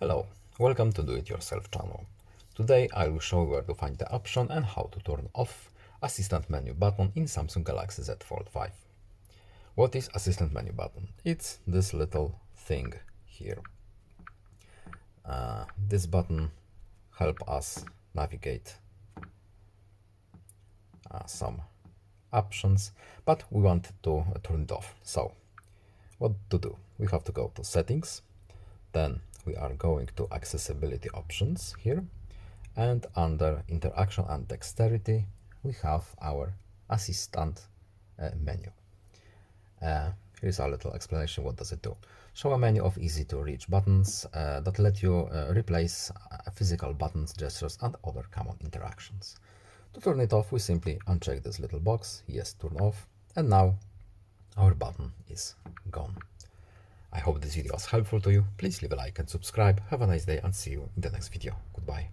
Hello, welcome to Do It Yourself channel. Today I will show you where to find the option and how to turn off Assistant Menu button in Samsung Galaxy Z Fold5. What is Assistant Menu button? It's this little thing here. This button helps us navigate some options, but we want to turn it off. So, what to do? We have to go to Settings, then we are going to Accessibility options here, and under Interaction and Dexterity we have our Assistant menu. Here's a little explanation. What does it do? Show a menu of easy to reach buttons that let you replace physical buttons, gestures and other common interactions. To turn it off, we simply uncheck this little box, yes, turn off, and now our button is gone. I hope this video was helpful to you. Please leave a like and subscribe. Have a nice day and see you in the next video. Goodbye.